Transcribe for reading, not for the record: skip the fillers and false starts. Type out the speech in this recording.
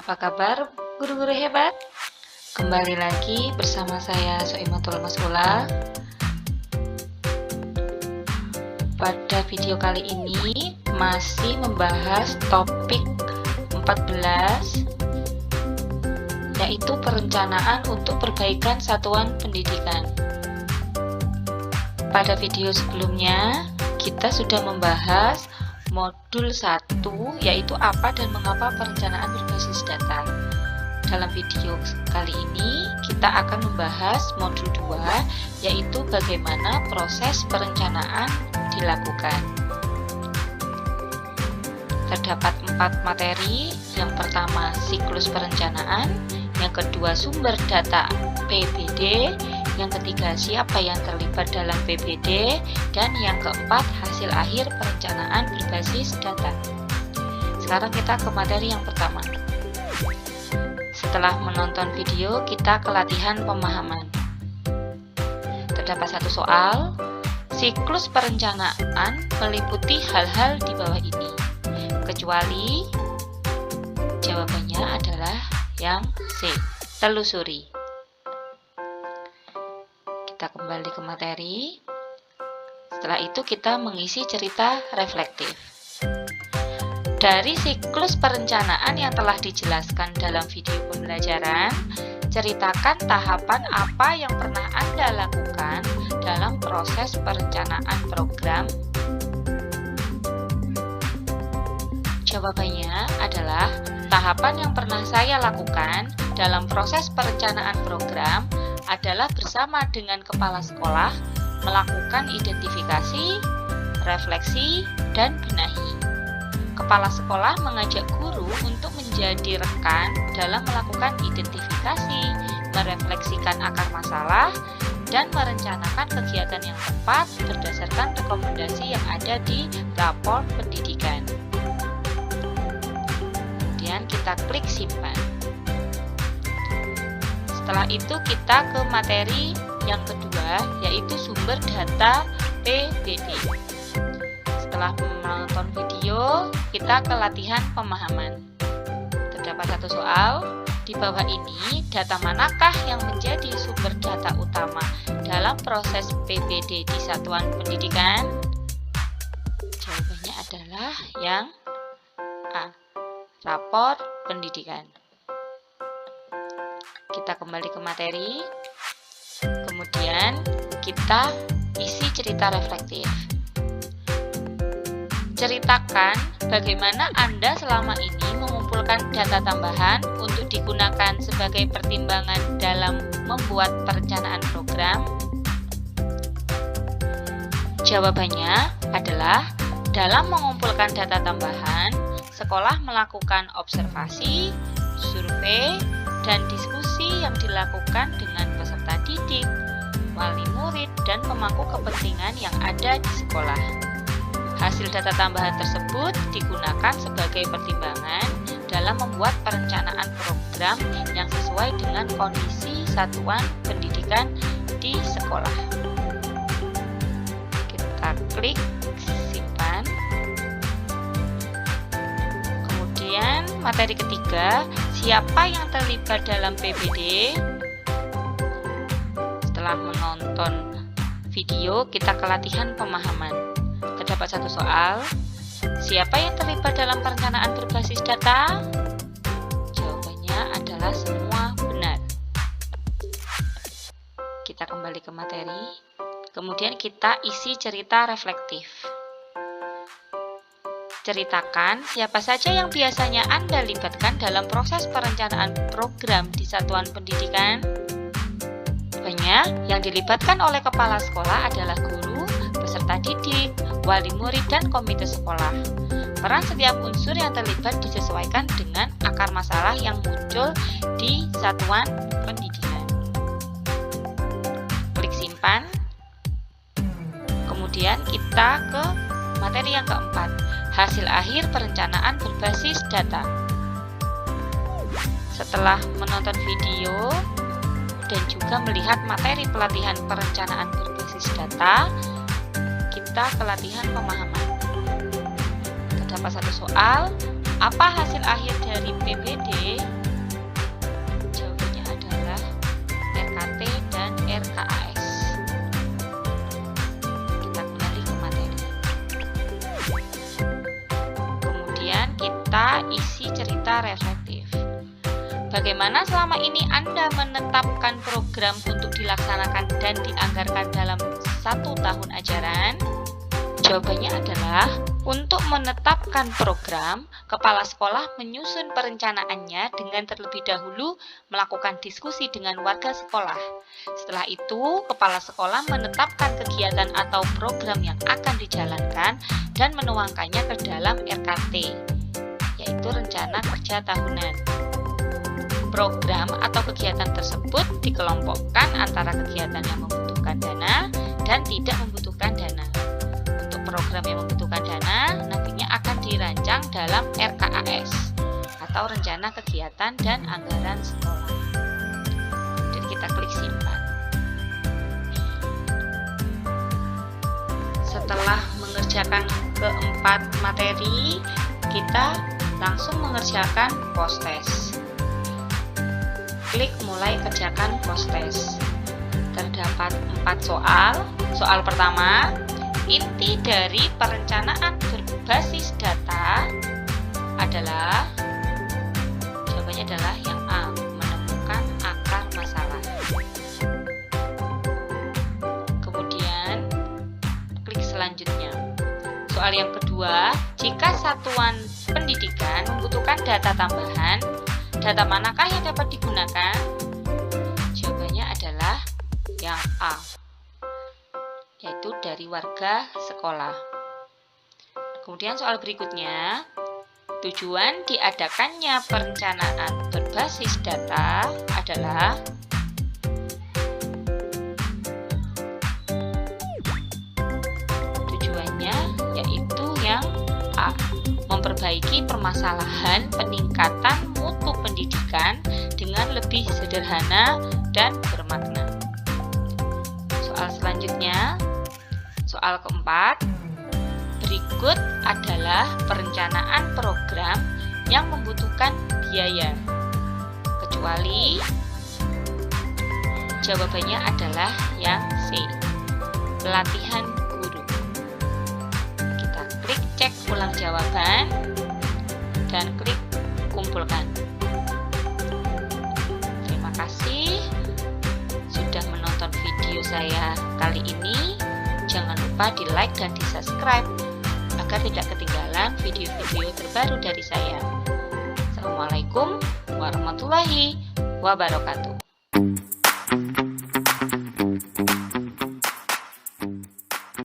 Apa kabar guru-guru hebat? Kembali lagi bersama saya Soimatul Masula. Pada video kali ini masih membahas topik 14, yaitu perencanaan untuk perbaikan satuan pendidikan. Pada video sebelumnya kita sudah membahas modul 1, yaitu apa dan mengapa perencanaan berbasis data. Dalam video kali ini kita akan membahas modul 2, yaitu bagaimana proses perencanaan dilakukan. Terdapat 4 materi. Yang pertama siklus perencanaan, yang kedua sumber data PBD, yang ketiga siapa yang terlibat dalam PBD, dan yang keempat hasil akhir perencanaan berbasis data. Sekarang kita ke materi yang pertama. Setelah menonton video, kita ke latihan pemahaman. Terdapat satu soal. Siklus perencanaan meliputi hal-hal di bawah ini, kecuali jawabannya adalah yang C, telusuri. Kita kembali ke materi. Setelah itu kita mengisi cerita reflektif. Dari siklus perencanaan yang telah dijelaskan dalam video pembelajaran, ceritakan tahapan apa yang pernah Anda lakukan dalam proses perencanaan program. Jawabannya adalah tahapan yang pernah saya lakukan dalam proses perencanaan program adalah bersama dengan kepala sekolah melakukan identifikasi, refleksi, dan benahi. Kepala sekolah mengajak guru untuk menjadi rekan dalam melakukan identifikasi, merefleksikan akar masalah, dan merencanakan kegiatan yang tepat berdasarkan rekomendasi yang ada di rapor pendidikan. Kemudian kita klik simpan. Setelah itu kita ke materi yang kedua, yaitu sumber data PBD. Setelah menonton video, kita ke latihan pemahaman. Terdapat satu soal. Di bawah ini, data manakah yang menjadi sumber data utama dalam proses PBD di satuan pendidikan? Jawabannya adalah yang A, rapor pendidikan. Kita kembali ke materi, kemudian kita isi cerita reflektif. Ceritakan bagaimana Anda selama ini mengumpulkan data tambahan untuk digunakan sebagai pertimbangan dalam membuat perencanaan program. Jawabannya adalah dalam mengumpulkan data tambahan, sekolah melakukan observasi, survei, dan diskusi yang dilakukan dengan peserta didik, wali murid, dan pemangku kepentingan yang ada di sekolah. Hasil data tambahan tersebut digunakan sebagai pertimbangan dalam membuat perencanaan program yang sesuai dengan kondisi satuan pendidikan di sekolah. Kita klik simpan. Kemudian materi ketiga, siapa yang terlibat dalam PBD? Setelah menonton video, kita ke latihan pemahaman. Terdapat satu soal. Siapa yang terlibat dalam perencanaan berbasis data? Jawabannya adalah semua benar. Kita kembali ke materi. Kemudian kita isi cerita reflektif. Ceritakan siapa saja yang biasanya Anda libatkan dalam proses perencanaan program di satuan pendidikan. Banyak yang dilibatkan oleh kepala sekolah adalah guru, peserta didik, wali murid, dan komite sekolah. Peran setiap unsur yang terlibat disesuaikan dengan akar masalah yang muncul di satuan pendidikan. Klik simpan. Kemudian kita ke materi yang keempat, hasil akhir perencanaan berbasis data. Setelah menonton video dan juga melihat materi pelatihan perencanaan berbasis data, kita ke latihan pemahaman. Terdapat satu soal. Apa hasil akhir dari PBD? Jawabannya adalah RKT dan RKAS. Kita kembali ke materi. Kemudian kita isi cerita reflektif. Bagaimana selama ini Anda menetapkan program untuk dilaksanakan dan dianggarkan dalam 1 tahun ajaran? Jawabannya adalah, untuk menetapkan program, kepala sekolah menyusun perencanaannya dengan terlebih dahulu melakukan diskusi dengan warga sekolah. Setelah itu, kepala sekolah menetapkan kegiatan atau program yang akan dijalankan dan menuangkannya ke dalam RKT, yaitu Rencana Kerja Tahunan. Program atau kegiatan tersebut dikelompokkan antara kegiatan yang membutuhkan dana dan tidak membutuhkan dana. Program yang membutuhkan dana nantinya akan dirancang dalam RKAS atau Rencana Kegiatan dan Anggaran Sekolah. Dan kita klik simpan. Setelah mengerjakan keempat materi, kita langsung mengerjakan post-test. Klik mulai kerjakan post-test. Terdapat 4 soal. Soal pertama, inti dari perencanaan berbasis data adalah, jawabannya adalah yang A, menemukan akar masalah. Kemudian klik selanjutnya. Soal yang kedua, jika satuan pendidikan membutuhkan data tambahan, data manakah yang dapat digunakan? Jawabannya adalah yang A, yaitu dari warga sekolah. Kemudian soal berikutnya, tujuan diadakannya perencanaan berbasis data adalah, tujuannya yaitu yang A, memperbaiki permasalahan peningkatan mutu pendidikan dengan lebih sederhana dan bermakna. Soal selanjutnya, soal keempat, berikut adalah perencanaan program yang membutuhkan biaya, kecuali, jawabannya adalah yang C, pelatihan guru. Kita klik cek ulang jawaban dan klik kumpulkan. Terima kasih sudah menonton video saya kali ini. Jangan lupa di like dan di subscribe agar tidak ketinggalan video-video terbaru dari saya. Assalamualaikum warahmatullahi wabarakatuh.